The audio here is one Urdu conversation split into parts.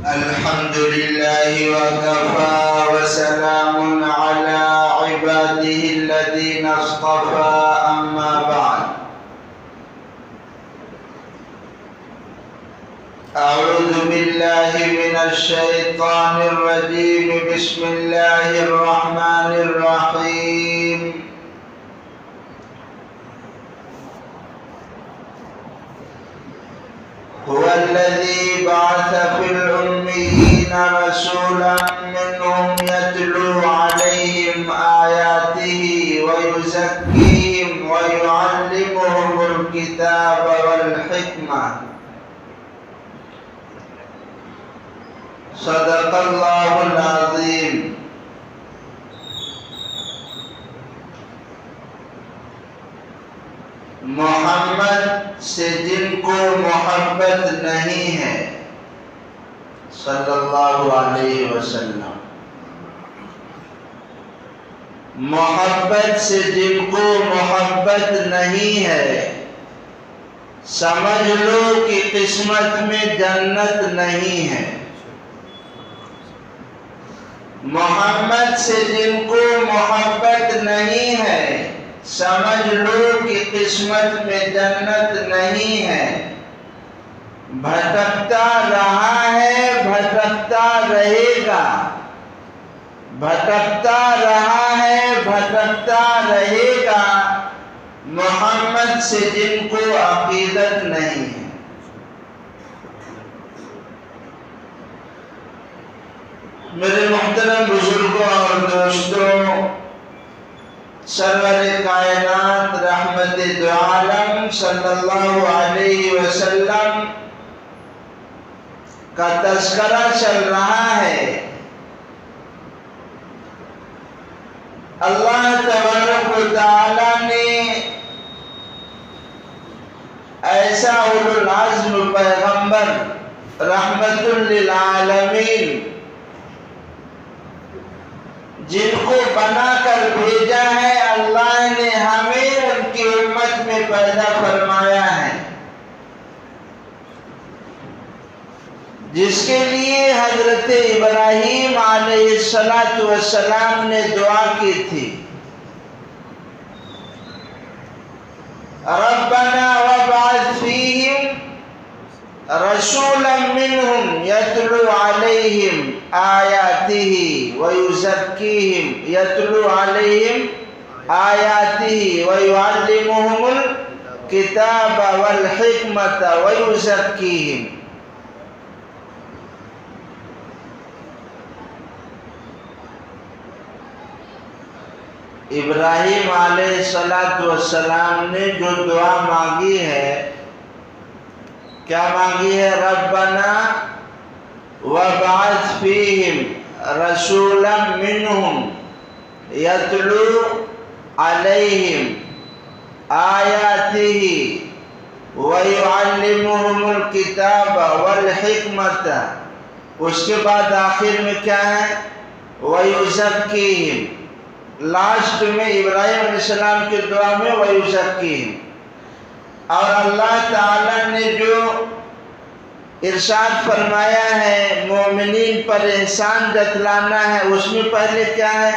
الحمد لله وكفى وسلام على عباده الذين اصطفى أما بعد أعوذ بالله من الشيطان الرجيم بسم الله الرحمن الرحيم هو الذي بعث في الأميين رسولا منهم يتلو عليهم آياته ويزكيهم ويعلمهم الكتاب والحكمة صدق الله العظيم. محمد سے جن کو محبت نہیں ہے صلی اللہ علیہ وسلم، محبت سے جن کو محبت نہیں ہے سمجھ لو کہ قسمت میں جنت نہیں ہے. محمد سے جن کو محبت نہیں ہے سمجھ لو کہ قسمت میں جنت نہیں ہے. بھٹکتا رہا ہے بھٹکتا رہے گا، بھٹکتا رہا ہے بھٹکتا رہے گا محمد سے جن کو عقیدت نہیں ہے. میرے محترم بزرگوں اور دوستوں، سرور کائنات رحمت دو عالم صلی اللہ علیہ وسلم کا تذکرہ چل رہا ہے. اللہ تبارک و تعالی نے ایسا اولو العزم پیغمبر رحمت للعالمین جن کو بنا کر بھیجا ہے، اللہ نے ہمیں ان کی امت میں پیدا فرمایا ہے، جس کے لیے حضرت ابراہیم علیہ السلام نے دعا کی تھی، ربنا وابعث فیہم رسولا منہم یتلو علیہم آیاتہ ویزکیہم یتلو علیہم آیاتہ ویعلمہم الکتاب والحکمت ویزکیہم. ابراہیم علیہ السلام نے جو دعا مانگی ہے، کیا مانگی ہے؟ ربنا وابعث فیہم رسولا منہم یتلو علیہم آیاتہ ویعلمہم الکتاب والحکمت. اس کے بعد آخر میں کیا ہے؟ ویزکیہم. لاسٹ میں ابراہیم علیہ السلام کی دعا میں ویزکیہم. اور اللہ تعالی نے جو ارشاد فرمایا ہے مومنین پر احسان جتلانا ہے، اس میں پہلے کیا ہے؟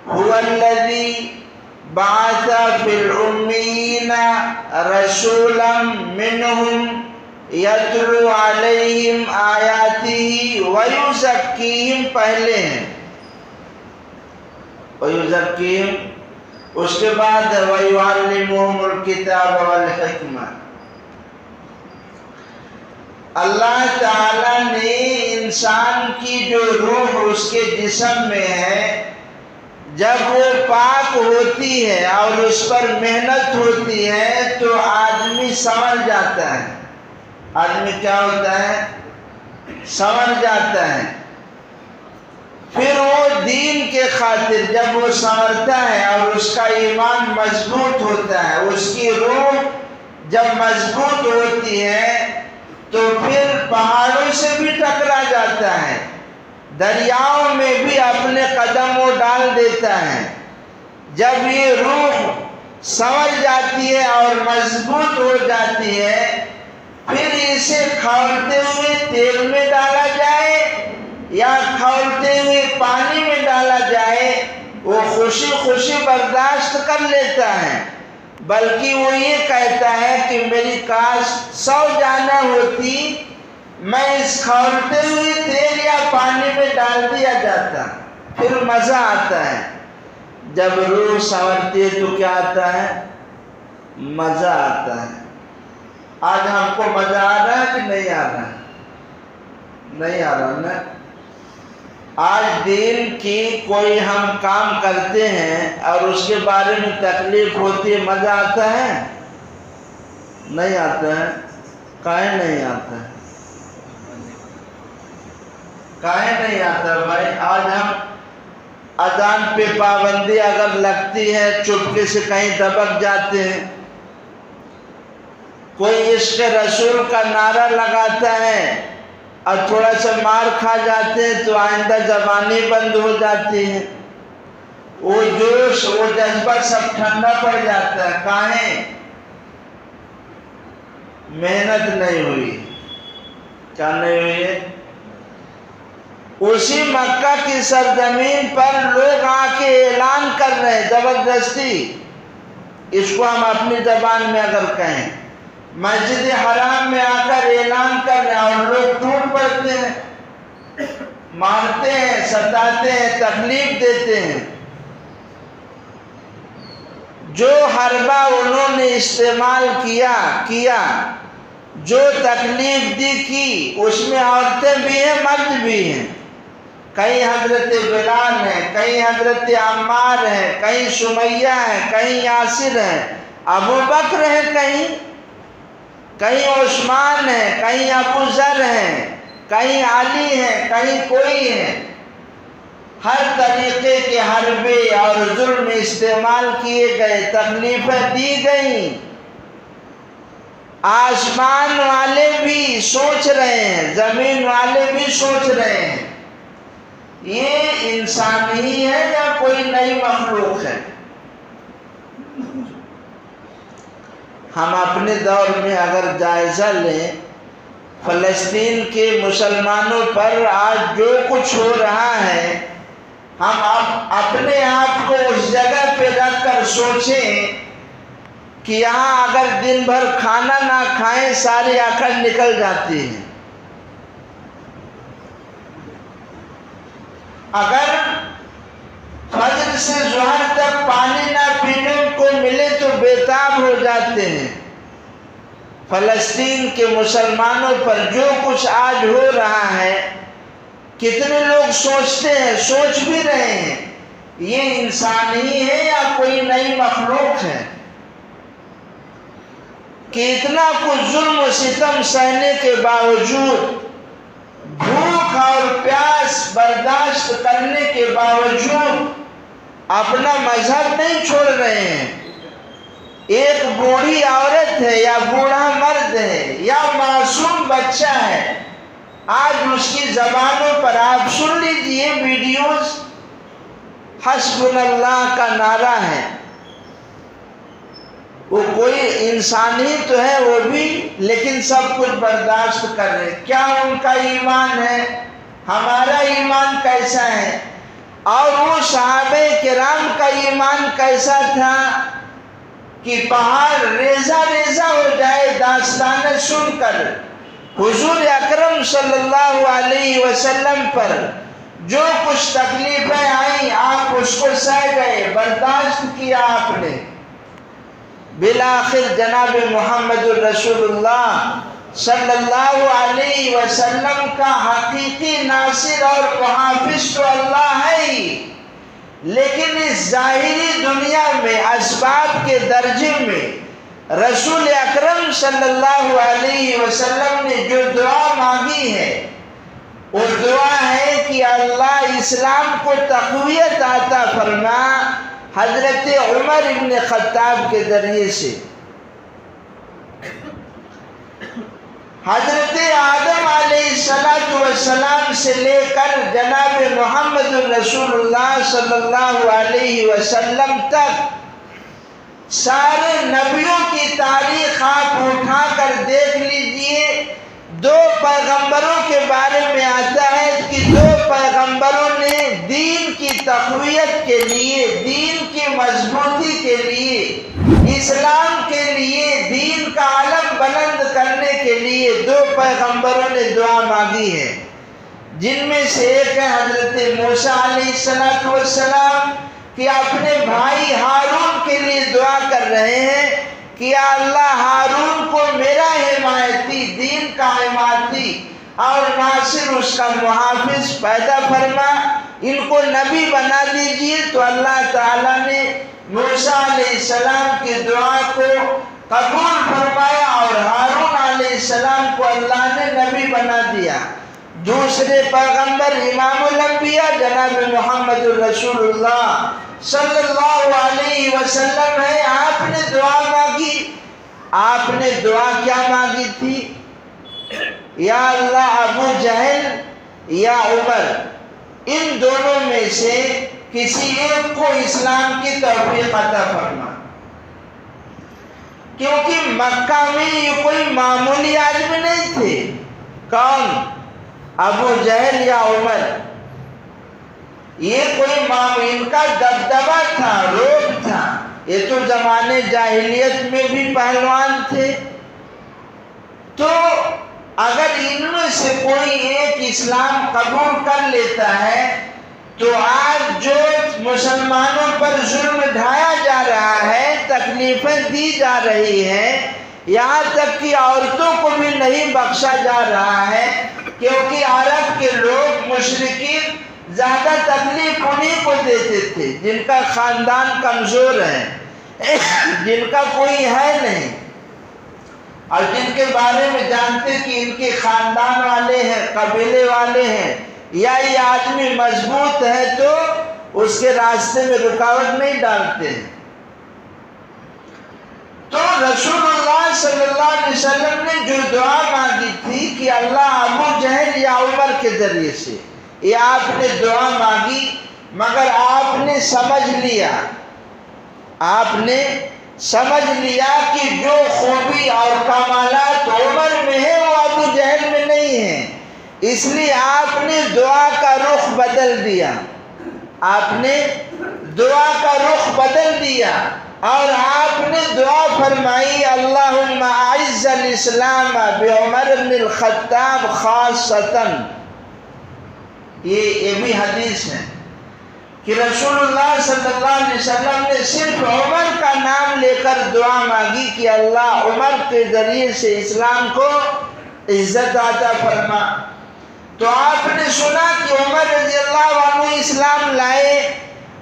هو الذی بعث فی الامیین رسولا منہم یتلو علیہم آیاتہ ویزکیہم پہلے ہیں، ویزکیہم. اس کے بعد وَيُعَلِّمُهُمُ الْكِتَابَ وَالْحِكْمَةَ. اللہ تعالی نے انسان کی جو روح اس کے جسم میں ہے، جب وہ پاک ہوتی ہے اور اس پر محنت ہوتی ہے تو آدمی سنور جاتا ہے. آدمی کیا ہوتا ہے؟ سنور جاتا ہے. پھر وہ دین کے خاطر جب وہ سنورتا ہے اور اس کا ایمان مضبوط ہوتا ہے، اس کی روح جب مضبوط ہوتی ہے تو پھر پہاڑوں سے بھی ٹکرا جاتا ہے، دریاؤں میں بھی اپنے قدم وہ ڈال دیتا ہے. جب یہ روح سنور جاتی ہے اور مضبوط ہو جاتی ہے، پھر اسے کھولتے ہوئے تیل میں ڈالا جائے یا کھولتے ہوئے پانی میں ڈالا جائے وہ خوشی خوشی برداشت کر لیتا ہے، بلکہ وہ یہ کہتا ہے کہ میری کاش 100 جانیں ہوتی، میں اس کھولتے ہوئے تیل یا پانی میں ڈال دیا جاتا، پھر مزہ آتا ہے۔ جب روح سنورتی ہے تو کیا آتا ہے؟ مزہ آتا ہے۔ آج ہم کو مزہ آ رہا ہے کہ نہیں آ رہا ہے؟ نہیں آ رہا نا۔ آج دین کی کوئی ہم کام کرتے ہیں اور اس کے بارے میں تکلیف ہوتی ہے، مزہ آتا ہے؟ نہیں آتا ہے۔ کائیں نہیں آتا ہے؟ کائیں نہیں آتا ہے بھائی؟ آج ہم اذان پہ پابندی اگر لگتی ہے چپکے سے کہیں دبک جاتے ہیں، کوئی عشق رسول کا نعرہ لگاتا ہے اور تھوڑا سا مار کھا جاتے ہیں تو آئندہ زبانی بند ہو جاتی ہے، وہ جوش وہ جذبہ سب ٹھنڈا پڑ جاتا ہے۔ کائیں؟ محنت نہیں ہوئی۔ کیا نہیں ہوئی ہے؟ اسی مکہ کی سرزمین پر لوگ آ کے اعلان کر رہے ہیں زبردستی، اس کو ہم اپنی زبان میں اگر کہیں، مسجد حرام میں آ کر اعلان کر رہے ہیں اور لوگ ٹوٹ پڑتے ہیں، مارتے ہیں، ستاتے ہیں، تکلیف دیتے ہیں۔ جو حربہ انہوں نے استعمال کیا جو تکلیف دی کی، اس میں عورتیں بھی ہیں مرد بھی ہیں، کہیں حضرت بلال ہیں، کہیں حضرت عمار ہیں، کہیں سمیہ ہیں، کہیں یاسر ہیں، ابو بکر ہیں، کہیں عثمان ہیں، کہیں ابو ذر ہیں، کہیں علی ہیں، کہیں کوئی ہیں۔ ہر طریقے کے حربے اور ظلم استعمال کیے گئے، تکلیفیں دی گئیں۔ آسمان والے بھی سوچ رہے ہیں، زمین والے بھی سوچ رہے ہیں، یہ انسان ہی ہے یا کوئی نئی مخلوق ہے؟ ہم اپنے دور میں اگر جائزہ لیں، فلسطین کے مسلمانوں پر آج جو کچھ ہو رہا ہے، ہم اپنے آپ کو اس جگہ پہ رکھ کر سوچیں کہ یہاں اگر دن بھر کھانا نہ کھائیں ساری آکڑ نکل جاتی ہے۔ اگر فجر سے ظہر تک پانی نہ پینے کو ملے تو بےتاب ہو جاتے ہیں۔ فلسطین کے مسلمانوں پر جو کچھ آج ہو رہا ہے، کتنے لوگ سوچتے ہیں، سوچ بھی رہے ہیں، یہ انسان ہی ہے یا کوئی نئی مخلوق ہے کہ اتنا کچھ ظلم و ستم سہنے کے باوجود، بھوک اور پیاس برداشت کرنے کے باوجود اپنا مذہب نہیں چھوڑ رہے ہیں۔ ایک بوڑھی عورت ہے یا بوڑھا مرد ہے یا معصوم بچہ ہے، آج اس کی زبانوں پر آپ سن لیجئے ویڈیوز، حسبنا اللہ کا نعرہ ہے۔ وہ کوئی انسان ہی تو ہے وہ بھی، لیکن سب کچھ برداشت کر رہے۔ کیا ان کا ایمان ہے؟ ہمارا ایمان کیسا ہے؟ اور وہ صحابہ کرام کا ایمان کیسا تھا کہ پہاڑ ریزہ ریزہ ہو جائے داستانیں سن کر۔ حضور اکرم صلی اللہ علیہ وسلم پر جو کچھ تکلیفیں آئیں آپ اس کو سہ گئے، برداشت کیا آپ نے۔ بالآخر جناب محمد الرسول اللہ صلی اللہ علیہ وسلم کا حقیقی ناصر اور محافظ تو اللہ ہے ہی، لیکن اس ظاہری دنیا میں اسباب کے درجے میں رسول اکرم صلی اللہ علیہ وسلم نے جو دعا مانگی ہے وہ دعا ہے کہ اللہ اسلام کو تقویت عطا فرما، حضرت عمر ابن خطاب کے ذریعے سے۔ حضرت آدم علیہ السلام سے لے کر جناب محمد الرسول اللہ صلی اللہ علیہ وسلم تک سارے نبیوں کی تاریخ آپ اٹھا کر دیکھ لیجئے، 2 پیغمبروں کے بارے میں آتا ہے کہ 2 پیغمبروں نے دین کی تقویت کے لیے، دین کی مضبوطی کے لیے، اسلام کے لیے، دین کا علم بلند کرنے کے لیے 2 پیغمبروں نے دعا مانگی ہے، جن میں سے ایک ہے حضرت موسیٰ علیہ السلام کہ اپنے بھائی ہارون کے لیے دعا کر رہے ہیں کہ یا اللہ ہارون کو میرا حمایتی، دین کا حمایتی اور ناصر، اس کا محافظ پیدا فرما، ان کو نبی بنا دیجئے۔ تو اللہ تعالیٰ نے موسیٰ علیہ السلام کی دعا کو قبول فرمایا اور ہارون علیہ السلام کو اللہ نے نبی بنا دیا۔ دوسرے پیغمبر امام الانبیاء جناب محمد الرسول اللہ صلی اللہ علیہ وسلم ہے۔ آپ نے دعا مانگی، آپ نے دعا کیا مانگی تھی؟ یا اللہ ابو جہل یا عمر، ان دونوں میں سے کسی ایک کو اسلام کی توفیق عطا فرما، کیونکہ مکہ میں یہ کوئی معمولی آدمی نہیں تھے۔ کون؟ ابو جہل یا عمر۔ یہ کوئی ان کا دبدبہ تھا، روب تھا، یہ تو زمانے جاہلیت میں بھی پہلوان تھے۔ تو اگر ان میں سے کوئی ایک اسلام قبول کر لیتا ہے تو آج جو مسلمانوں پر ظلم ڈھایا جا رہا ہے، تکلیفیں دی جا رہی ہیں، یہاں تک کہ عورتوں کو بھی نہیں بخشا جا رہا ہے، کیونکہ عرب کے لوگ مشرکین زیادہ تکلیف انہیں کو دیتے تھے جن کا خاندان کمزور ہے، جن کا کوئی ہے نہیں، اور جن کے بارے میں جانتے کہ ان کے خاندان والے ہیں، قبیلے والے ہیں، یا یہ آدمی مضبوط ہے تو اس کے راستے میں رکاوٹ نہیں ڈالتے ہیں۔ تو رسول اللہ صلی اللہ علیہ وسلم نے جو دعا مانگی تھی کہ اللہ ابو جہل یا عمر کے ذریعے سے، یہ آپ نے دعا مانگی، مگر آپ نے سمجھ لیا، آپ نے سمجھ لیا کہ جو خوبی اور کمالات عمر میں ہے وہ ابو جہل میں نہیں ہے، اس لیے آپ نے دعا کا رخ بدل دیا، آپ نے دعا کا رخ بدل دیا اور آپ نے دعا فرمائی اللہم اعز الاسلام بعمر بن الخطاب خاصتاً۔ یہ بھی حدیث ہے کہ رسول اللہ صلی اللہ علیہ وسلم نے صرف عمر کا نام لے کر دعا مانگی کہ اللہ عمر کے ذریعے سے اسلام کو عزت عطا فرما۔ تو آپ نے سنا کہ عمر رضی اللہ عنہ اسلام لائے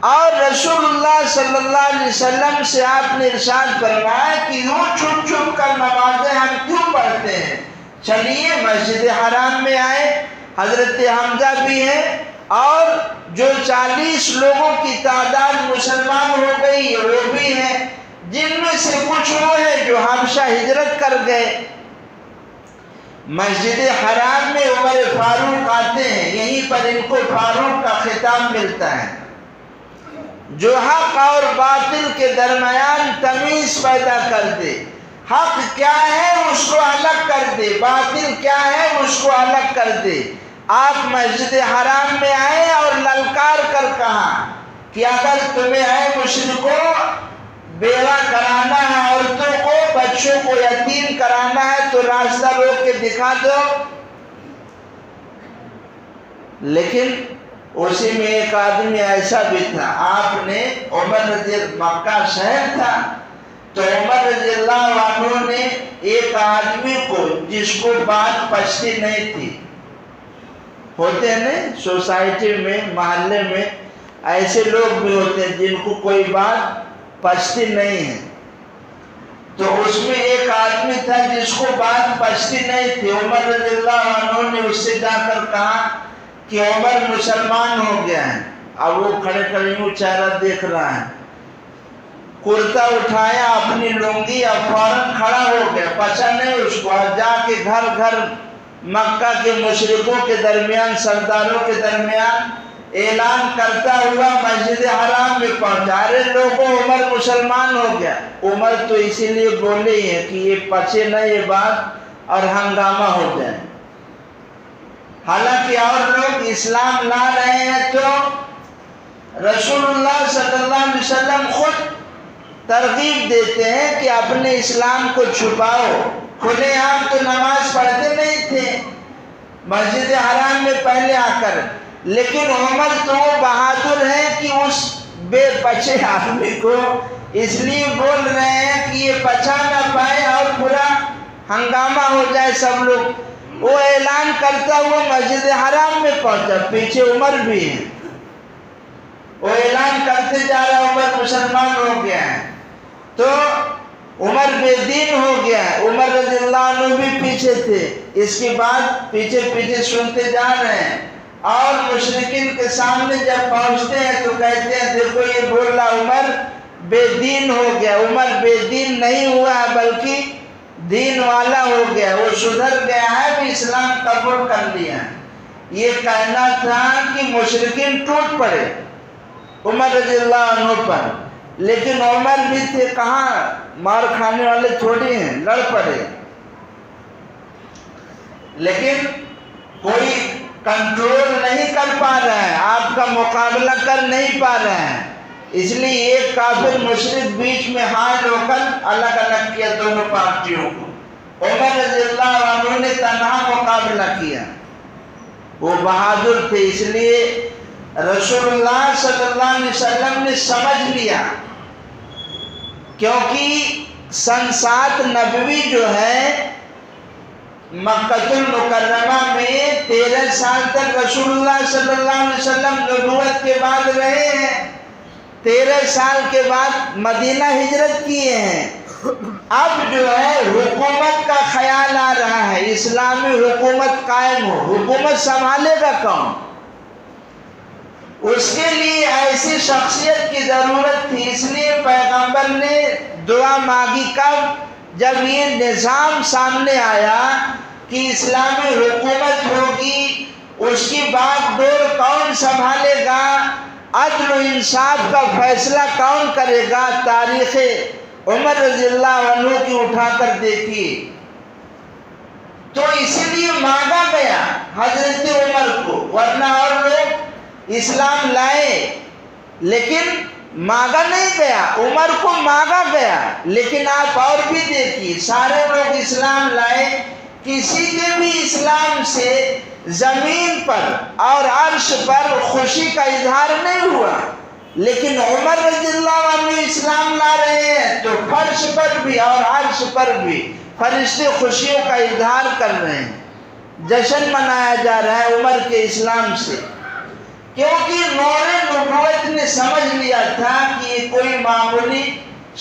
اور رسول اللہ صلی اللہ علیہ وسلم سے آپ نے ارشاد فرمایا کہ یوں چھپ چھپ کر نمازیں ہم کیوں پڑھتے ہیں، چلیے مسجد حرام میں آئے، حضرت حمزہ بھی ہیں اور جو 40 لوگوں کی تعداد مسلمان ہو گئی وہ بھی ہیں، جن میں سے کچھ وہ ہیں جو حبشہ ہجرت کر گئے۔ مسجد حرام میں عمر فاروق آتے ہیں، یہیں پر ان کو فاروق کا خطاب ملتا ہے، جو حق اور باطل کے درمیان تمیز پیدا کر دے، حق کیا ہے اس کو الگ کر دے، باطل کیا ہے اس کو الگ کر دے۔ آپ مسجد حرام میں آئے اور للکار کر کہا کہ اگر تمہیں اے مشرکوں بیوہ کرانا ہے، عورتوں کو، بچوں کو یتیم کرانا ہے تو راستہ روک کے دکھا دو۔ لیکن اسی میں ایک آدمی ایسا بھی تھا، آپ نے عمر رضی مکہ شہر تھا تو عمر رضی اللہ عنہ نے ایک آدمی کو جس کو بات پچتی نہیں تھی، ہوتے ہیں نا سوسائٹی میں، محلے میں ایسے لوگ بھی ہوتے ہیں جن کو کوئی بات پچتی نہیں ہے، تو اس میں ایک آدمی تھا جس کو بات پچتی نہیں تھی۔ عمر رضی اللہ عنہ نے اس سے جا کر کہا کہ عمر مسلمان ہو گیا ہے، اب وہ کھڑے کھڑے یوں چہرہ دیکھ رہا ہے، کرتا اٹھایا اپنی لنگی، اب فوراً کھڑا ہو گیا، پچا نہیں اس کو، جا کے گھر گھر مکہ کے مشرکوں کے درمیان، سرداروں کے درمیان اعلان کرتا ہوا مسجد حرام میں پہنچا، ارے لوگوں عمر مسلمان ہو گیا۔ عمر تو اسی لیے بولے ہی ہیں کہ یہ پچے نہ یہ بات اور ہنگامہ ہو جائے، حالانکہ اور لوگ اسلام لا رہے ہیں تو رسول اللہ صلی اللہ علیہ وسلم خود ترغیب دیتے ہیں کہ اپنے اسلام کو چھپاؤ. کھلے عام تو نماز پڑھتے نہیں تھے مسجد حرام میں پہلے آ کر، لیکن عمر تو وہ بہادر ہے کہ اس بے پچے آدمی کو اس لیے بول رہے ہیں کہ یہ پچا نہ پائے اور پورا ہنگامہ ہو جائے سب لوگ. وہ اعلان کرتا ہوا مسجد حرام میں پہنچا، پیچھے عمر بھی ہے. وہ اعلان کرتے جا رہا عمر مسلمان ہو گیا ہے، تو عمر بے دین ہو گیا ہے. عمر رضی اللہ عنہ بھی پیچھے تھے. اس کے بعد پیچھے پیچھے سنتے جا رہے ہیں اور مشرکین کے سامنے جب پہنچتے ہیں تو کہتے ہیں دیکھو یہ بول رہا عمر بے دین ہو گیا. عمر بے دین نہیں ہوا ہے بلکہ دین والا ہو گیا، وہ سدھر گیا ہے، بھی اسلام قبول کر لیا. یہ کہنا تھا کہ مشرکین ٹوٹ پڑے عمر رضی اللہ عنہ پر، لیکن عمر بھی تھے، کہاں مار کھانے والے تھوڑی ہیں، لڑ پڑے. لیکن کوئی کنٹرول نہیں کر پا رہا ہے، آپ کا مقابلہ کر نہیں پا رہے ہیں. اس لیے ایک کافر مشرک بیچ میں حائل ہو کر الگ الگ کیا دونوں پارٹیوں کو. عمر رضی اللہ عنہ نے تنہا مقابلہ کیا، وہ بہادر تھے. اس لیے رسول اللہ صلی اللہ علیہ وسلم نے سمجھ لیا، کیونکہ سن 7 نبوی جو ہے مکہ المکرمہ میں 13 سال تک رسول اللہ صلی اللہ علیہ وسلم نبوت کے بعد رہے ہیں. 13 سال کے بعد مدینہ ہجرت کیے ہیں. اب جو ہے حکومت کا خیال آ رہا ہے، اسلامی حکومت قائم ہو. حکومت سنبھالے گا کون؟ اس کے لیے ایسی شخصیت کی ضرورت تھی. اس لیے پیغمبر نے دعا مانگی کب؟ جب یہ نظام سامنے آیا کہ اسلامی حکومت ہوگی، اس کی بات ڈور کون سنبھالے گا، عدل و انصاف کا فیصلہ کون کرے گا. تاریخ عمر رضی اللہ عنہ کی اٹھا کر دیکھیے. تو اسی لیے مانگا گیا حضرت عمر کو، ورنہ اور لوگ اسلام لائے لیکن مانگا نہیں گیا. عمر کو مانگا گیا، لیکن آپ اور بھی دیکھیے سارے لوگ اسلام لائے، کسی کے بھی اسلام سے زمین پر اور عرش پر خوشی کا اظہار نہیں ہوا. لیکن عمر رضی اللہ عنہ اسلام لا رہے ہیں تو فرش پر بھی اور عرش پر بھی فرشتے خوشیوں کا اظہار کر رہے ہیں. جشن منایا جا رہا ہے عمر کے اسلام سے، کیونکہ نور نبوت نے سمجھ لیا تھا کہ یہ کوئی معمولی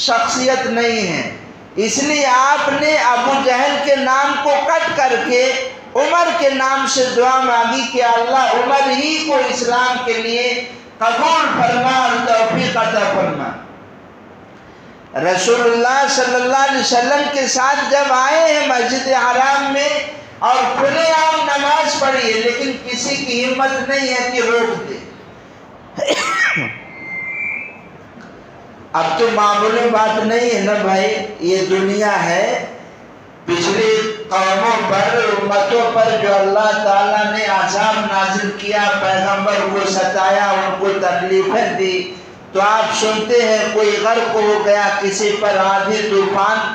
شخصیت نہیں ہے. اس لیے آپ نے ابو جہل کے نام کو کٹ کر کے عمر کے نام سے دعا مانگی کہ اللہ عمر ہی کو اسلام کے لیے قبول فرما اور توفیق عطا فرما. رسول اللہ صلی اللہ علیہ وسلم کے ساتھ جب آئے ہیں مسجد حرام میں اور کھلے عام نماز پڑھی ہے، لیکن کسی کی ہمت نہیں ہے کہ روک دے. اب تو معمولی بات نہیں ہے نا بھائی، یہ دنیا ہے. پچھلی قوموں پر امتوں پر جو اللہ تعالیٰ نے عذاب نازل کیا، پیغمبر کو ستایا، ان کو تکلیفیں دی، تو آپ سنتے ہیں کوئی غرق ہو گیا، کسی پر آندھی طوفان.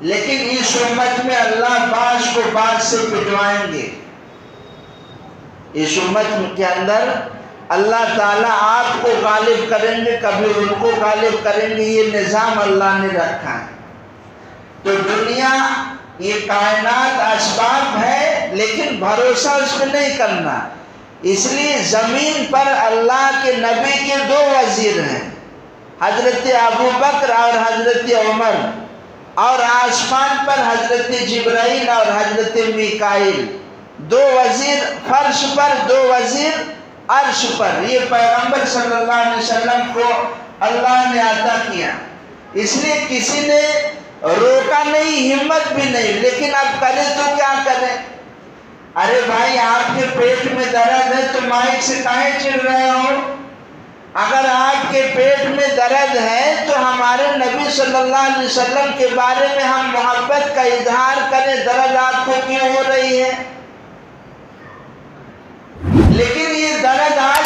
لیکن اس امت میں اللہ باز کو باز سے پٹوائیں گے. اس امت کے اندر اللہ تعالیٰ آپ کو غالب کریں گے، کبھی ان کو غالب کریں گے. یہ نظام اللہ نے رکھا ہے. تو دنیا یہ کائنات اسباب ہے، لیکن بھروسہ اس پہ نہیں کرنا. اس لیے زمین پر اللہ کے نبی کے 2 وزیر ہیں، حضرت ابو بکر اور حضرت عمر، اور آسمان پر حضرت جبرائیل اور حضرت میکائیل. 2 وزیر فرش پر، 2 وزیر عرش پر. یہ پیغمبر صلی اللہ علیہ وسلم کو اللہ نے عطا کیا. اس لیے کسی نے روکا نہیں، ہمت بھی نہیں. لیکن اب کرے تو کیا کریں؟ ارے بھائی آپ کے پیٹ میں درد ہے تو مائک سے کہیں چل رہے ہو؟ اگر آپ کے پیٹ میں درد ہے تو ہمارے نبی صلی اللہ علیہ وسلم کے بارے میں ہم محبت کا اظہار کریں. درد آپ کو کیوں ہو رہی ہے؟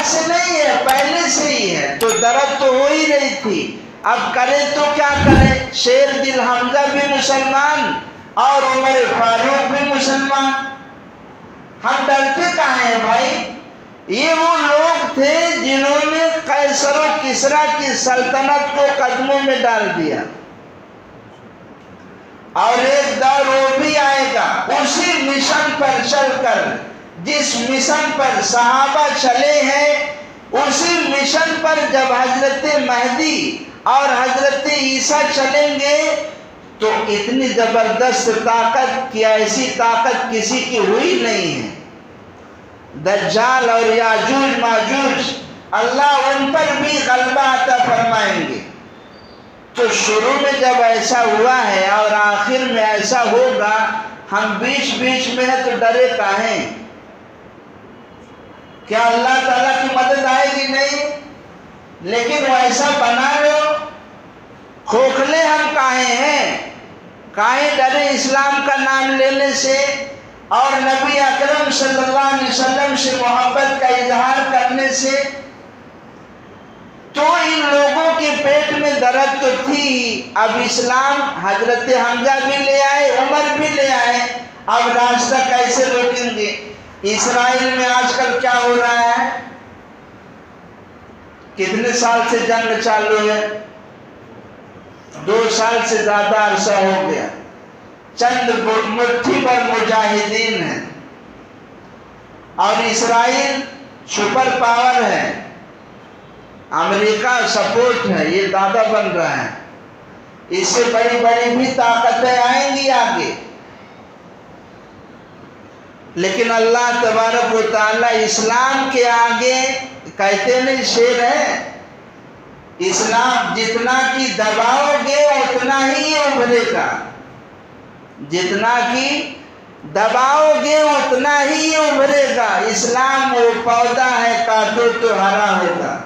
سے نہیں ہے، پہلے سے ہی ہے، تو درد تو ہو ہی رہی تھی، اب کرے تو کیا کرے؟ شیر دل حمزہ بھی مسلمان اور عمر فاروق بھی مسلمان، ہم ڈرتے کہاں ہیں بھائی؟ یہ وہ لوگ تھے جنہوں نے قیصر و کسریٰ کی سلطنت کو قدموں میں ڈال دیا، اور ایک دور وہ بھی آئے گا اسی مشن پر چل کر، جس مشن پر صحابہ چلے ہیں، اسی مشن پر جب حضرت مہدی اور حضرت عیسیٰ چلیں گے تو اتنی زبردست طاقت کی ایسی طاقت کسی کی ہوئی نہیں ہے۔ دجال اور یاجوج ماجوج اللہ ان پر بھی غلبہ عطا فرمائیں گے۔ تو شروع میں جب ایسا ہوا ہے اور آخر میں ایسا ہوگا، ہم بیچ بیچ میں ہیں تو ڈرے کاہیں؟ کیا اللہ تعالیٰ کی مدد آئے گی؟ نہیں، لیکن وہ ایسا بنا لو، کھوکھلے ہم کاہیں ہیں؟ کاہیں ڈرے اسلام کا نام لینے سے اور نبی اکرم صلی اللہ علیہ وسلم سے محبت کا اظہار کرنے سے؟ تو ان لوگوں کے پیٹ میں درد تو تھی، اب اسلام حضرت حمزہ بھی لے آئے، عمر بھی لے آئے، اب راستہ کیسے روکیں گے؟ اسرائیل میں آج کل کیا ہو رہا ہے؟ کتنے سال سے جنگ چالو ہے؟ 2 سال سے زیادہ عرصہ ہو گیا، چند مٹھی پر مجاہدین ہیں، اور اسرائیل سپر پاور ہے، امریکہ سپورٹ ہے، یہ دادا بن رہا ہے، اس سے بڑی بڑی بھی طاقتیں آئیں گی آگے، لیکن اللہ تبارک و تعالی اسلام کے آگے کہتے نہیں شیر ہے، اسلام جتنا کی دباؤ گے اتنا ہی ابھرے گا، جتنا کی دباؤ گے اتنا ہی ابھرے گا، اسلام وہ پودا ہے کاٹو تو ہرا ہوگا،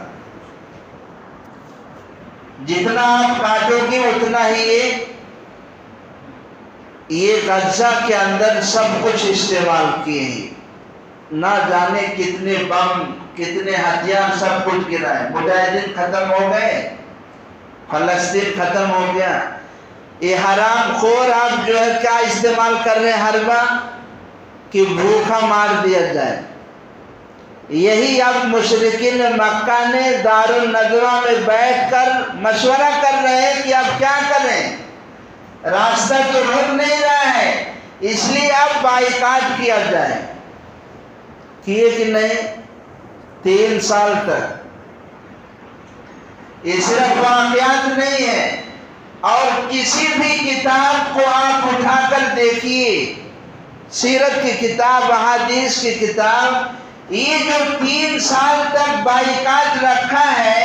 جتنا آپ کاٹو گے اتنا ہی یہ غزہ کے اندر سب کچھ استعمال کیے ہیں، نہ جانے کتنے بم کتنے ہتھیار سب کچھ گرا ہے، مجاہدین ختم ہو گئے، فلسطین ختم ہو گیا، یہ حرام خور آپ جو ہے کیا استعمال کر رہے ہیں حربہ کہ بھوکا مار دیا جائے، یہی اب مشرکین مکہ نے دار الندوہ میں بیٹھ کر مشورہ کر رہے ہیں کہ اب کیا کریں، راستہ تو رک نہیں رہا ہے، اس لیے اب بائیکاٹ کیا جائے، کیے کہ نہیں؟ 3 سال تک یہ صرف واقعات نہیں ہے، اور کسی بھی کتاب کو آپ اٹھا کر دیکھیے، سیرت کی کتاب، احادیث کی کتاب، یہ جو 3 سال تک بائیکاٹ رکھا ہے،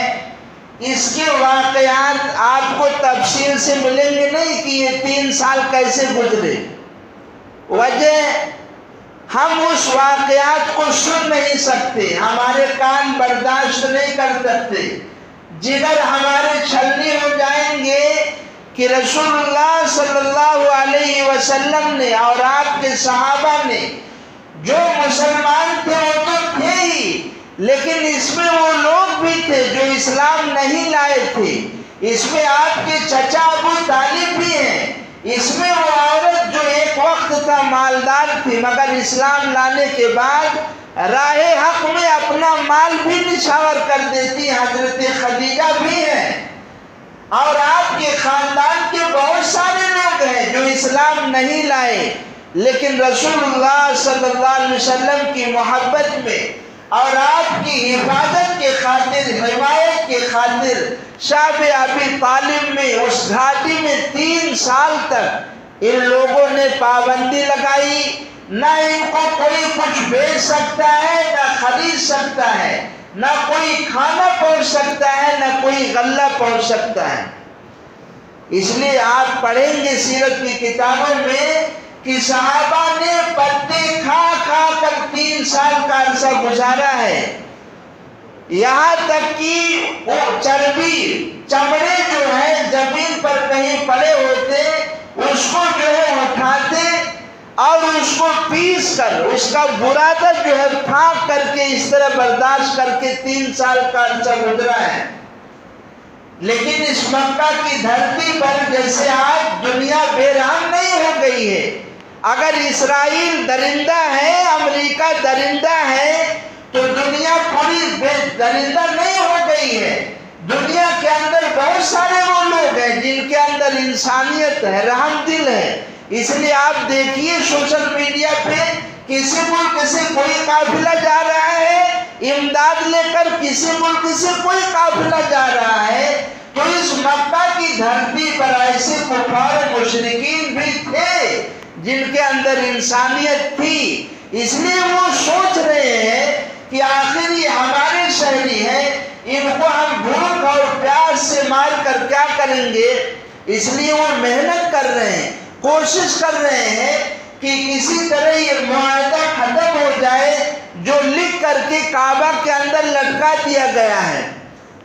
اس کے واقعات آپ کو تفصیل سے ملیں گے نہیں کہ یہ 3 سال کیسے گزرے، وجہ ہم اس واقعات کو سن نہیں سکتے، ہمارے کان برداشت نہیں کر سکتے، جگر ہمارے چھلنی ہو جائیں گے کہ رسول اللہ صلی اللہ علیہ وسلم نے اور آپ کے صحابہ نے جو مسلمان تھے وہ تو تھے ہی، لیکن اس میں وہ لوگ بھی تھے جو اسلام نہیں لائے تھے، اس میں آپ کے چچا ابو طالب بھی ہیں، اس میں وہ عورت جو ایک وقت تھا مالدار تھی مگر اسلام لانے کے بعد راہ حق میں اپنا مال بھی نچھاور کر دیتی، حضرت خدیجہ بھی ہیں، اور آپ کے خاندان کے بہت سارے لوگ ہیں جو اسلام نہیں لائے، لیکن رسول اللہ صلی اللہ علیہ وسلم کی محبت میں اور آپ کی حفاظت کے خاطر، حمایت کے خاطر شعب ابی طالب میں اس گھاٹی میں 3 سال تک ان لوگوں نے پابندی لگائی، نہ ان کو کوئی کچھ بیچ سکتا ہے، نہ خرید سکتا ہے، نہ کوئی کھانا پہنچ سکتا ہے، نہ کوئی غلہ پہنچ سکتا ہے۔ اس لیے آپ پڑھیں گے سیرت کی کتابوں میں کہ صحابہ نے پتے کھا کھا کر 3 سال کا عرصہ گزارا ہے، یہاں تک کہ وہ چربی چمڑے جو ہے زمین پر کہیں پڑے ہوتے اس کو جو ہے اٹھاتے اور اس کو پیس کر اس کا برادہ جو ہے پھاک کر کے اس طرح برداشت کر کے 3 سال کا عرصہ گزرا ہے۔ لیکن اس مکہ کی دھرتی پر جیسے آج دنیا بحران نہیں ہو گئی ہے، اگر اسرائیل درندہ ہے، امریکہ درندہ ہے، تو دنیا پوری درندہ نہیں ہو گئی ہے۔ دنیا کے اندر بہت سارے وہ لوگ ہیں جن کے اندر انسانیت ہے، رحم دل ہے۔ اس لیے آپ دیکھیے سوشل میڈیا پہ کسی ملک سے کوئی قافلہ جا رہا ہے، امداد لے کر کسی ملک سے کوئی قافلہ جا رہا ہے، تو اس مکہ کی دھرتی پر ایسے کفار و مشرکین بھی تھے جن کے اندر انسانیت تھی۔ اس لیے وہ سوچ رہے ہیں کہ آخر یہ ہمارے شہری ہیں، ان کو ہم بھوک اور پیاس سے مار کر کیا کریں گے۔ اس لیے وہ محنت کر رہے ہیں، کوشش کر رہے ہیں کہ کسی طرح یہ معاہدہ ختم ہو جائے جو لکھ کر کے کعبہ کے اندر لٹکا دیا گیا ہے۔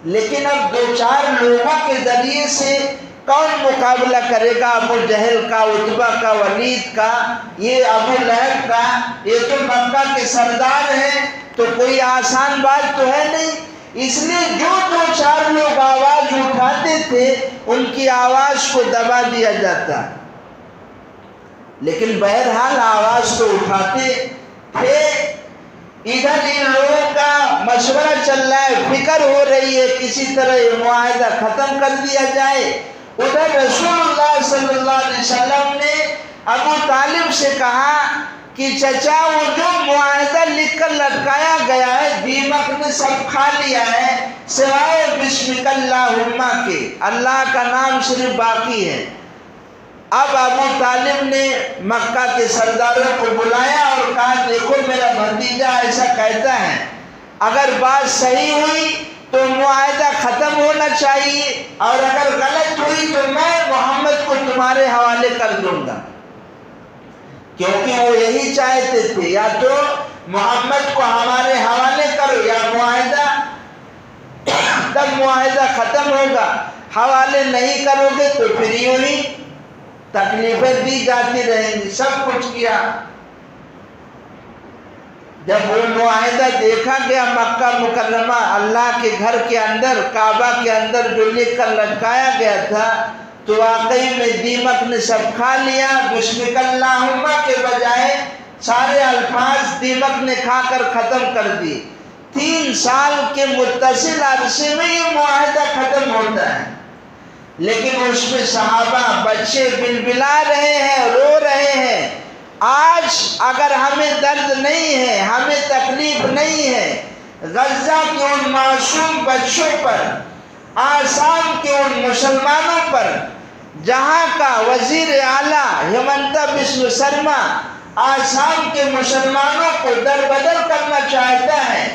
لیکن اب 2-4 لوگوں کے ذریعے سے کون مقابلہ کرے گا؟ ابو جہل کا، عتبہ کا، ولید کا، یہ ابو لہب کا، یہ تو مکہ کے سردار ہیں، تو کوئی آسان بات تو ہے نہیں۔ اس لیے جو 2-4 لوگ آواز اٹھاتے تھے ان کی آواز کو دبا دیا جاتا، لیکن بہرحال آواز تو اٹھاتے تھے۔ ادھر ان لوگوں کا مشورہ چل رہا ہے، فکر ہو رہی ہے کسی طرح یہ معاہدہ ختم کر دیا جائے۔ ادھر رسول اللہ صلی اللہ علیہ وسلم نے ابو طالب سے کہا کہ چچا وہ جو معاہدہ لکھ کر لٹکایا گیا ہے دیمک نے سب کھا لیا ہے سوائے بسمک اللہم کے، اللہ کا نام صرف باقی ہے۔ اب ابو طالب نے مکہ کے سرداروں کو بلایا اور کہا دیکھو میرا بھتیجا ایسا کہتا ہے، اگر بات صحیح ہوئی تو معاہدہ ختم ہونا چاہیے، اور اگر غلط ہوئی تو میں محمد کو تمہارے حوالے کر دوں گا، کیونکہ وہ یہی چاہتے تھے یا تو محمد کو ہمارے حوالے کرو یا معاہدہ تب معاہدہ ختم ہوگا، حوالے نہیں کرو گے تو پھر یوں ہی تکلیفیں دی جاتی رہیں گی۔ سب کچھ کیا۔ جب وہ معاہدہ دیکھا گیا مکہ مکرمہ اللہ کے گھر کے اندر کعبہ کے اندر جو لکھ کر لٹکایا گیا تھا تو واقعی میں دیمک نے سب کھا لیا۔ بسمک اللہم کے بجائے سارے الفاظ دیمک نے کھا کر ختم کر دی۔ 3 سال کے متصل عرصے میں یہ معاہدہ ختم ہوتا ہے، لیکن اس میں صحابہ بچے بلبلا رہے ہیں، رو رہے ہیں۔ آج اگر ہمیں درد نہیں ہے، ہمیں تکلیف نہیں ہے غزہ کے ان معصوم بچوں پر، آسام کے ان مسلمانوں پر جہاں کا وزیر اعلیٰ ہمنتا بسو سرما آسام کے مسلمانوں کو دربدر کرنا چاہتا ہے،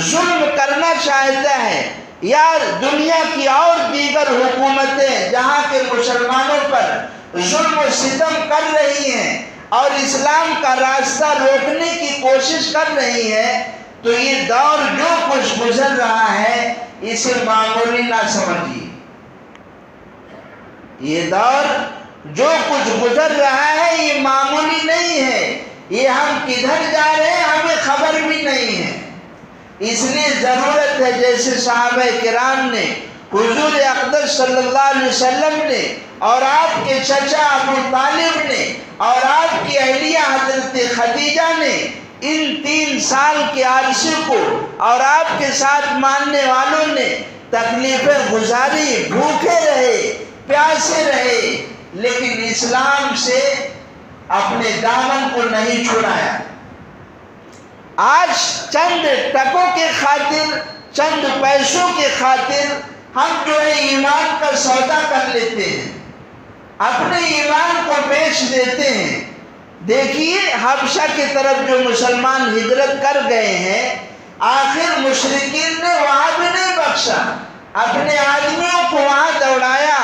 ظلم کرنا چاہتا ہے، یا دنیا کی اور دیگر حکومتیں جہاں کے مسلمانوں پر ظلم و ستم کر رہی ہیں اور اسلام کا راستہ روکنے کی کوشش کر رہی ہیں، تو یہ دور جو کچھ گزر رہا ہے اسے معمولی نہ سمجھیے۔ یہ دور جو کچھ گزر رہا ہے یہ معمولی نہیں ہے، یہ ہم کدھر جا رہے ہیں ہمیں خبر بھی نہیں ہے۔ اس لیے ضرورت ہے جیسے صحابہ کرام نے، حضور اقدس صلی اللہ علیہ وسلم نے، اور آپ کے چچا ابو طالب نے، اور آپ کی اہلیہ حضرت خدیجہ نے ان 3 سال کے عرصے کو اور آپ کے ساتھ ماننے والوں نے تکلیفیں گزاری، بھوکے رہے، پیاسے رہے، لیکن اسلام سے اپنے دامن کو نہیں چھڑایا۔ آج چند ٹکوں کے خاطر، چند پیسوں کے خاطر ہم جو ہے ایمان کا سودا کر لیتے ہیں، اپنے ایمان کو بیچ دیتے ہیں۔ دیکھیے حبشہ کی طرف جو مسلمان ہجرت کر گئے ہیں، آخر مشرکین نے وہاں بھی نہیں بخشا، اپنے آدمیوں کو وہاں دوڑایا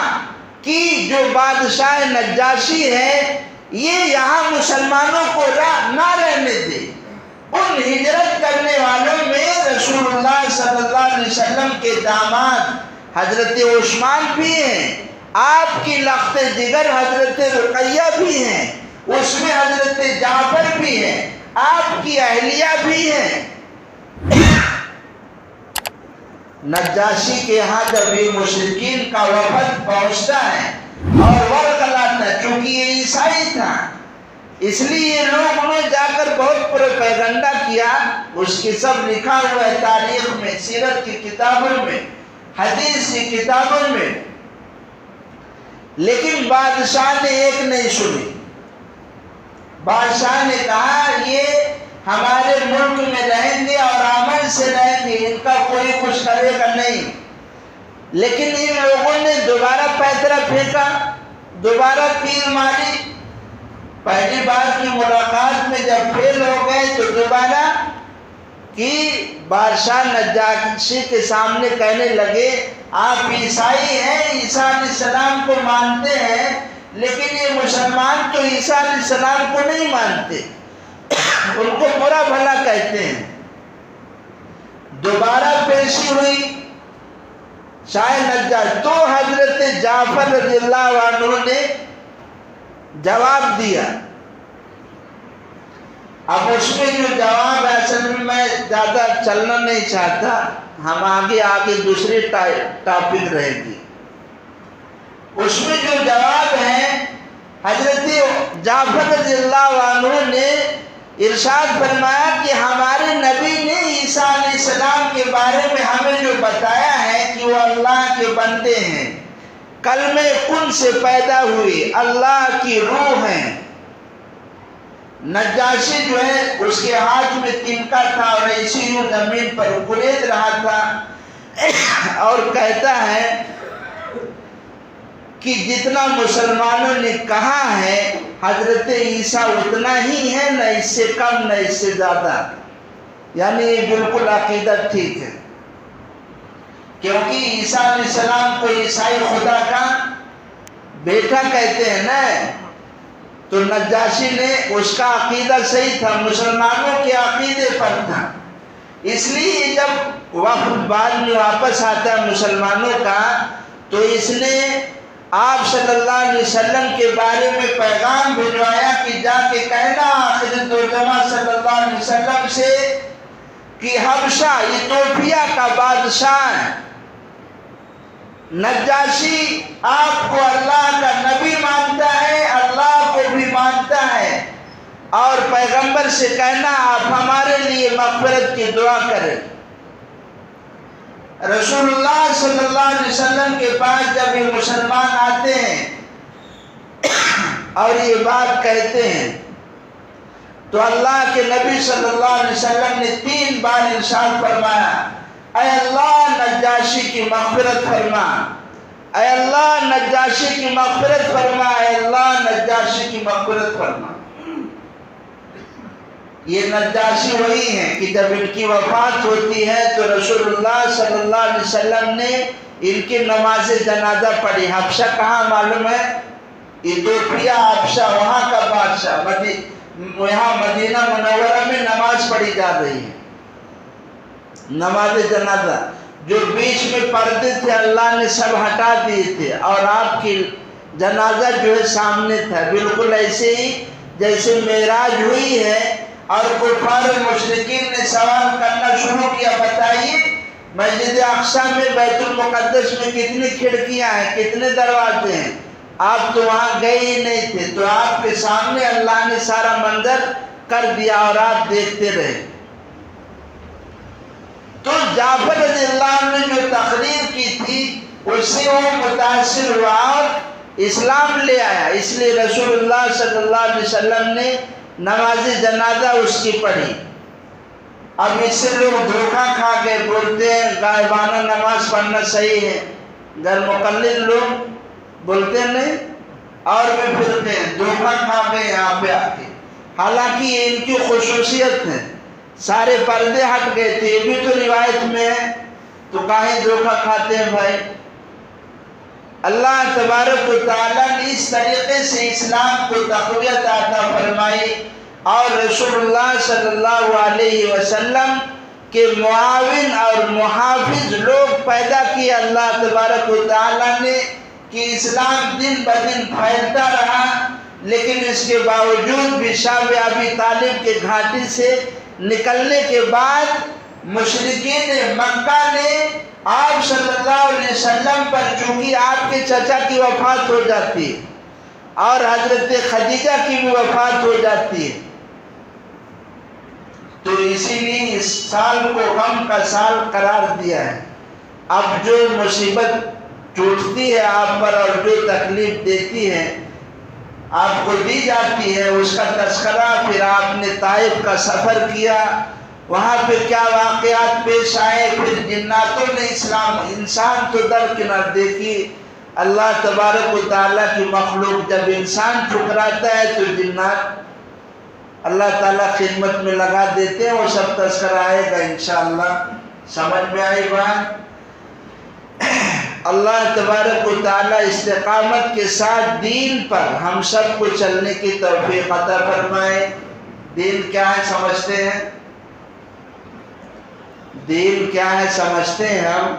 کہ جو بادشاہ نجاشی ہے یہ یہاں مسلمانوں کو نہ رہنے دے۔ ان ہجرت کرنے والوں میں رسول اللہ صلی اللہ علیہ وسلم کے داماد حضرت عثمان بھی ہیں، آپ کی لخت جگر حضرت رقیہ بھی ہیں، اس میں حضرت جعفر بھی ہیں، آپ کی اہلیہ بھی ہیں۔ نجاشی کے یہاں جب یہ مشرکین کا وفد پہنچتا ہے اور ورقہ لاتا ہے، چونکہ یہ عیسائی تھا اس لیے لوگوں نے جا کر بہت پروپیگنڈا کیا، اس کی سب لکھا ہوا ہے تاریخ میں، سیرت کی کتابوں میں، حدیث کی کتابوں میں، لیکن بادشاہ نے ایک نہیں سنی۔ بادشاہ نے کہا یہ ہمارے ملک میں رہیں گے اور امن سے رہیں گے، ان کا کوئی کچھ کرے گا نہیں۔ لیکن ان لوگوں نے دوبارہ پیترا پھینکا، دوبارہ تیر ماری۔ پہلی بار کی ملاقات میں جب فیل ہو گئے تو دوبارہ کی بادشاہ نجاشی کے سامنے کہنے لگے آپ عیسائی ہیں، عیسیٰ علیہ السلام کو مانتے ہیں، لیکن یہ مسلمان تو عیسیٰ علیہ السلام کو نہیں مانتے، ان کو برا بھلا کہتے ہیں۔ دوبارہ پیشی ہوئی شاہ نجاشی، تو حضرت جعفر رضی اللہ عنہ نے جواب دیا۔ اب اس میں جو جواب ہے، اصل میں میں زیادہ چلنا نہیں چاہتا، ہم آگے دوسری ٹاپک رہے گی۔ اس میں جو جواب ہے، حضرت جعفر رضی اللہ عنہ نے ارشاد فرمایا کہ ہمارے نبی نے عیسیٰ علیہ السلام کے بارے میں ہمیں جو بتایا ہے کہ وہ اللہ کے بندے ہیں، کلمہ کن سے پیدا ہوئی، اللہ کی روح ہیں۔ نجاشی جو ہے اس کے ہاتھ میں تنکا تھا اور ایسی یوں زمین پر کلید رہا تھا اور کہتا ہے کہ جتنا مسلمانوں نے کہا ہے حضرت عیسیٰ اتنا ہی ہے، نہ اس سے کم نہ اس سے زیادہ، یعنی یہ بالکل عقیدہ ٹھیک ہے، کیونکہ عیسیٰ علیہ السلام کو عیسائی خدا کا بیٹا کہتے ہیں نا، تو نجاشی نے اس کا عقیدہ صحیح تھا، مسلمانوں کے عقیدے پر تھا، اس لیے جب وقت بعد میں واپس آتا ہے مسلمانوں کا تو اس نے آپ صلی اللہ علیہ وسلم کے بارے میں پیغام بھجوایا کہ جا کے کہنا آخر الزماں صلی اللہ علیہ وسلم سے کہ حبشہ ایتھوپیا کا بادشاہ ہے نجاشی آپ کو اللہ کا نبی مانتا ہے، اللہ کو بھی مانتا ہے، اور پیغمبر سے کہنا آپ ہمارے لیے مغفرت کی دعا کریں۔ رسول اللہ صلی اللہ علیہ وسلم کے پاس جب یہ مسلمان آتے ہیں اور یہ بات کہتے ہیں تو اللہ کے نبی صلی اللہ علیہ وسلم نے 3 بار ارشاد فرمایا، اے اللہ نجاشی کی مغفرت فرما، اے اللہ نجاشی کی مغفرت فرما، اے اللہ نجاشی کی مغفرت فرما۔ یہ نجاشی وہی ہیں کہ جب ان کی وفات ہوتی ہے تو رسول اللہ صلی اللہ علیہ وسلم نے ان کی نماز جنازہ پڑھی۔ حبشہ کہاں معلوم ہے؟ ایتھوپیا حبشہ، وہاں کا بادشاہ، یہاں مدینہ منورہ میں نماز پڑھی جا رہی ہے، نماز جنازہ۔ جو بیچ میں پردے تھے اللہ نے سب ہٹا دیے تھے اور آپ کی جنازہ جو ہے سامنے تھا، بالکل ایسے ہی جیسے معراج ہوئی ہے۔ اور کفار مشرکین نے سوال کرنا شروع کیا، بتائیے مسجد اقصیٰ میں بیت المقدس میں کتنی کھڑکیاں ہیں، کتنے دروازے ہیں، آپ تو وہاں گئے ہی نہیں تھے، تو آپ کے سامنے اللہ نے سارا منظر کر دیا اور آپ دیکھتے رہے۔ تو جعفر رضی اللہ عنہ نے جو تقریر کی تھی اس سے وہ متاثر ہوا اور اسلام لے آیا، اس لیے رسول اللہ صلی اللہ علیہ وسلم نے نماز جنازہ اس کی پڑھی۔ اب اس سے لوگ دھوکہ کھا کے بولتے ہیں غائبانہ نماز پڑھنا صحیح ہے، غیر مقلد لوگ بولتے نہیں، اور بھی پھرتے ہیں، دھوکہ کھا کے یہاں پہ آ کے، حالانکہ یہ ان کی خصوصیت ہے، سارے پردے ہٹ گئے تھے، یہ بھی تو روایت میں ہے، تو کہیں دھوکہ کھاتے ہیں بھائی۔ اللہ تبارک و تعالیٰ نے اس طریقے سے اسلام کو تقویت عطا فرمائی اور رسول اللہ صلی اللہ علیہ وسلم کے معاون اور محافظ لوگ پیدا کیے اللہ تبارک و تعالیٰ نے کہ اسلام دن بدن پھیلتا رہا، لیکن اس کے باوجود بھی شعب ابی طالب کے گھاٹی سے نکلنے کے بعد مشرکین مکہ نے آپ صلی اللہ علیہ وسلم پر، چونکہ آپ کے چچا کی وفات ہو جاتی ہے اور حضرت خدیجہ کی بھی وفات ہو جاتی ہے، تو اسی لیے اس سال کو غم کا سال قرار دیا ہے۔ اب جو مصیبت ٹوٹتی ہے آپ پر اور جو تکلیف دیتی ہے آپ کو دی جاتی ہے، اس کا تذکرہ، پھر آپ نے طائف کا سفر کیا، وہاں پہ کیا واقعات پیش آئے، پھر جناتوں نے انسان تو درکنار دیکھی، اللہ تبارک و تعالیٰ کی مخلوق جب انسان ٹھکراتا ہے تو جنات اللہ تعالیٰ خدمت میں لگا دیتے ہیں، وہ سب تذکرہ آئے گا انشاءاللہ۔ سمجھ میں آئی بات؟ اللہ تبارک و تعالیٰ استقامت کے ساتھ دین پر ہم سب کو چلنے کی توفیق عطا فرمائے۔ دین کیا ہے سمجھتے ہیں؟ دین کیا ہے سمجھتے ہیں ہم؟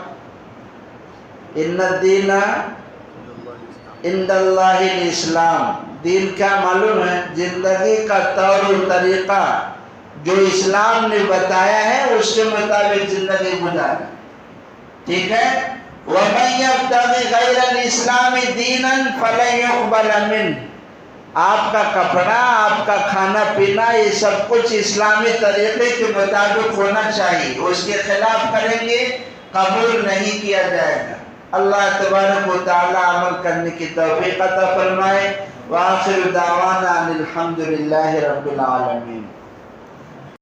ان الدین عند اللہ الاسلام۔ دین کیا معلوم ہے؟ زندگی کا طور و طریقہ جو اسلام نے بتایا ہے اس کے مطابق زندگی گزارنا، ٹھیک ہے؟ وَمَن يَبْتَغِ غَيْرَ الْإِسْلَامِ دِينًا فَلَن يُقْبَلَ مِنْهُ۔ آپ کا کپڑا، آپ کا کھانا پینا، یہ سب کچھ اسلامی طریقے کے مطابق ہونا چاہیے، اس کے خلاف کریں گے قبول نہیں کیا جائے گا۔ اللہ تبارک و تعالی عمل کرنے کی توفیق عطا فرمائے۔ وآخر دعوانا ان الحمد للہ رب العالمین۔